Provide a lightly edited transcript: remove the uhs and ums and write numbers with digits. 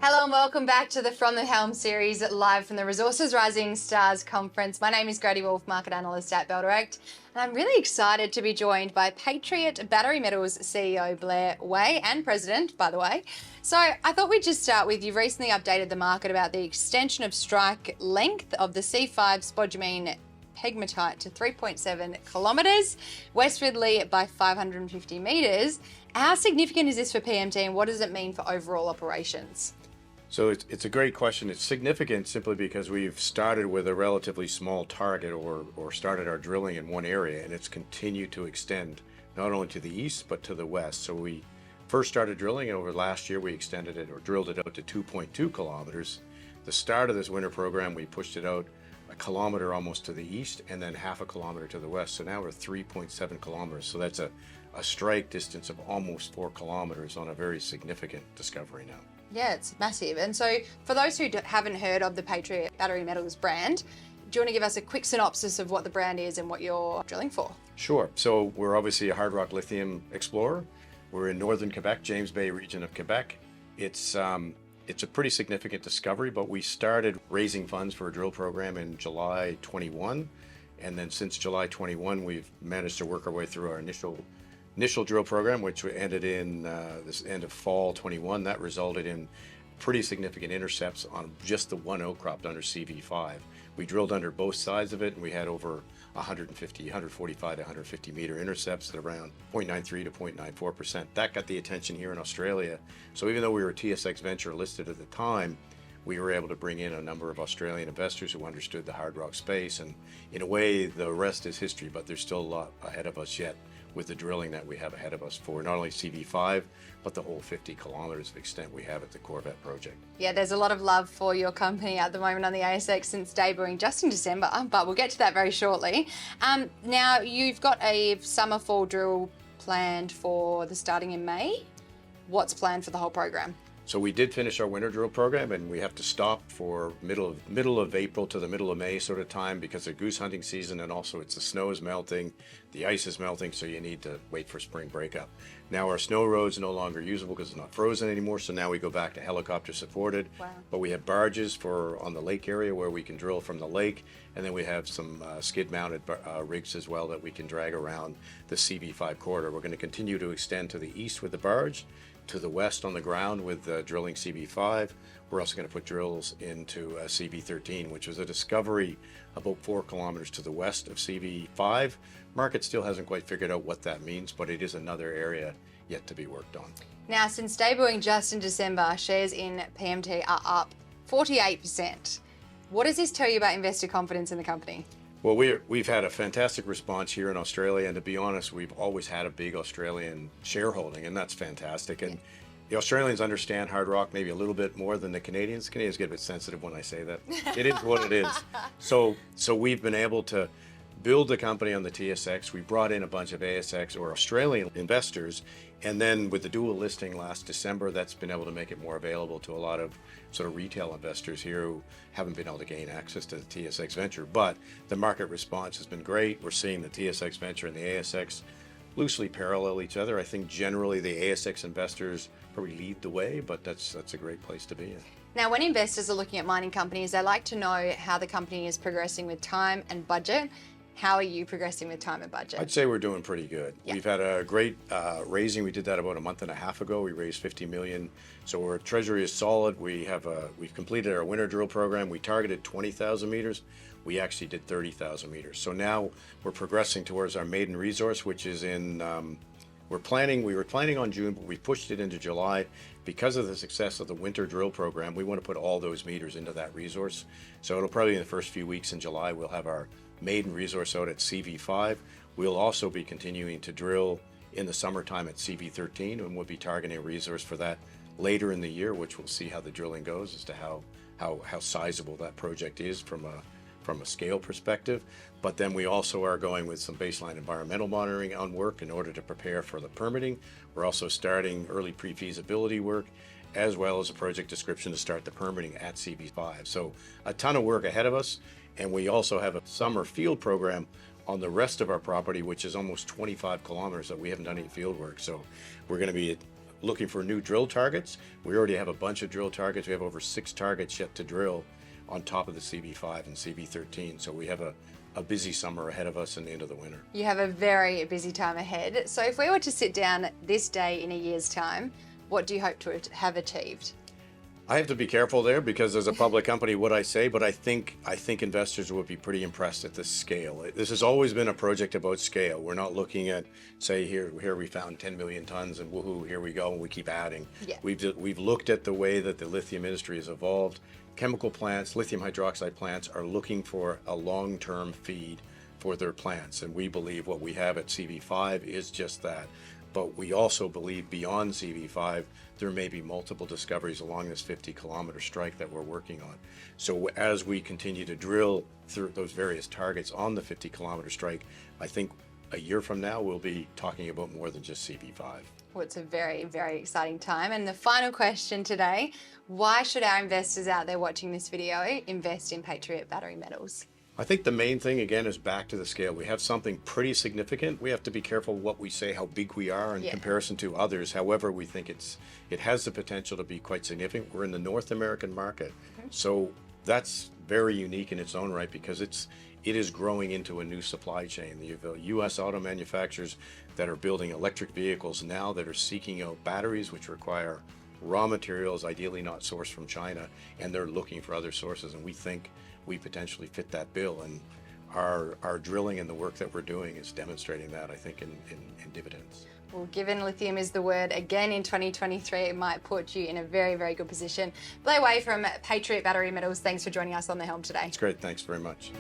Hello and welcome back to the From the Helm series live from the Resources Rising Stars Conference. My name is Grady Wolf, Market Analyst at Bell Direct, and I'm really excited to be joined by Patriot Battery Metals CEO Blair and President, by the way. So I thought we'd just start with, you've recently updated the market about the extension of strike length of the C5 spodumene pegmatite to 3.7 kilometres, westwardly by 550 metres. How significant is this for PMT and what does it mean for overall operations? So it's a great question. It's significant simply because we've started with a relatively small target or started our drilling in one area, and it's continued to extend not only to the east but to the west. So we first started drilling, and over last year we extended it or drilled it out to 2.2 kilometers. The start of this winter program, we pushed it out a kilometer almost to the east and then half a kilometer to the west. So now we're 3.7 kilometers. So that's a strike distance of almost 4 kilometers on a very significant discovery now. Yeah, it's massive. And so for those who haven't heard of the Patriot Battery Metals brand, do you want to give us a quick synopsis of what the brand is and what you're drilling for? Sure. So we're obviously a hard rock lithium explorer. We're in northern Quebec, James Bay region of Quebec. It's a pretty significant discovery, but we started raising funds for a drill program in July 21. And then since July 21, we've managed to work our way through our initial drill program, which ended in this end of fall 21. That resulted in pretty significant intercepts on just the one outcrop under CV5. We drilled under both sides of it, and we had over 145 to 150 meter intercepts at around 0.93 to 0.94%. That got the attention here in Australia. So even though we were a TSX venture listed at the time, we were able to bring in a number of Australian investors who understood the hard rock space. And in a way, the rest is history, but there's still a lot ahead of us yet with the drilling that we have ahead of us for not only CV5, but the whole 50 kilometers of extent we have at the Corvette project. Yeah, there's a lot of love for your company at the moment on the ASX since debuting just in December, but we'll get to that very shortly. Now, you've got a summer-fall drill planned for the starting in May. What's planned for the whole program? So we did finish our winter drill program, and we have to stop for middle of April to the middle of May sort of time because of goose hunting season, and also the snow is melting, the ice is melting, so you need to wait for spring breakup. Now our snow roads are no longer usable because it's not frozen anymore, so now we go back to helicopter supported. Wow. But we have barges on the lake area where we can drill from the lake, and then we have some skid mounted rigs as well that we can drag around the CV5 corridor. We're going to continue to extend to the east with the barge, to the west on the ground with drilling CV5. We're also going to put drills into CV13, which was a discovery about 4 kilometers to the west of CV5. Market still hasn't quite figured out what that means, but it is another area yet to be worked on. Now, since debuting just in December, shares in PMT are up 48%. What does this tell you about investor confidence in the company? Well, we've had a fantastic response here in Australia, and to be honest, we've always had a big Australian shareholding, and that's fantastic. And the Australians understand hard rock maybe a little bit more than the Canadians. Canadians get a bit sensitive when I say that. It is what it is. So we've been able to build the company on the TSX. We brought in a bunch of ASX or Australian investors, and then with the dual listing last December, that's been able to make it more available to a lot of sort of retail investors here who haven't been able to gain access to the TSX venture. But the market response has been great. We're seeing the TSX venture and the ASX loosely parallel each other. I think generally the ASX investors probably lead the way, but that's a great place to be in. Now, when investors are looking at mining companies, they like to know how the company is progressing with time and budget. How are you progressing with time and budget? I'd say we're doing pretty good. Yeah. We've had a great raising. We did that about a month and a half ago. We raised 50 million. So our treasury is solid. We've completed our winter drill program. We targeted 20,000 meters. We actually did 30,000 meters. So now we're progressing towards our maiden resource, which is in, we were planning on June, but we pushed it into July. Because of the success of the winter drill program, we want to put all those meters into that resource. So it'll probably in the first few weeks in July, we'll have our maiden resource out at CV5. We'll also be continuing to drill in the summertime at CV13, and we'll be targeting a resource for that later in the year, which we'll see how the drilling goes as to how sizable that project is from a scale perspective. But then we also are going with some baseline environmental monitoring on work in order to prepare for the permitting. We're also starting early pre-feasibility work, as well as a project description to start the permitting at CV5. So a ton of work ahead of us. And we also have a summer field program on the rest of our property, which is almost 25 kilometers that we haven't done any field work. So we're going to be looking for new drill targets. We already have a bunch of drill targets. We have over 6 targets yet to drill on top of the CB5 and CB13. So we have a busy summer ahead of us and the end of the winter. You have a very busy time ahead. So if we were to sit down this day in a year's time, what do you hope to have achieved? I have to be careful there because as a public company, what I say, but I think investors would be pretty impressed at the scale. This has always been a project about scale. We're not looking at, say, here we found 10 million tons and woohoo, here we go, and we keep adding. Yeah. We've looked at the way that the lithium industry has evolved. Chemical plants, lithium hydroxide plants are looking for a long-term feed for their plants, and we believe what we have at CV5 is just that. But we also believe beyond CV5, there may be multiple discoveries along this 50-kilometer strike that we're working on. So as we continue to drill through those various targets on the 50-kilometer strike, I think a year from now, we'll be talking about more than just CV5. Well, it's a very, very exciting time. And the final question today, why should our investors out there watching this video invest in Patriot Battery Metals? I think the main thing, again, is back to the scale. We have something pretty significant. We have to be careful what we say, how big we are in comparison to others. However, we think it has the potential to be quite significant. We're in the North American market. So that's very unique in its own right because it is growing into a new supply chain. You have U.S. auto manufacturers that are building electric vehicles now that are seeking out batteries which require raw materials, ideally not sourced from China, and they're looking for other sources. And we think we potentially fit that bill, and our drilling and the work that we're doing is demonstrating that, I think, in dividends. Well, given lithium is the word again in 2023, it might put you in a very, very good position. Blair from Patriot Battery Metals, thanks for joining us on the Helm today. It's great. Thanks very much.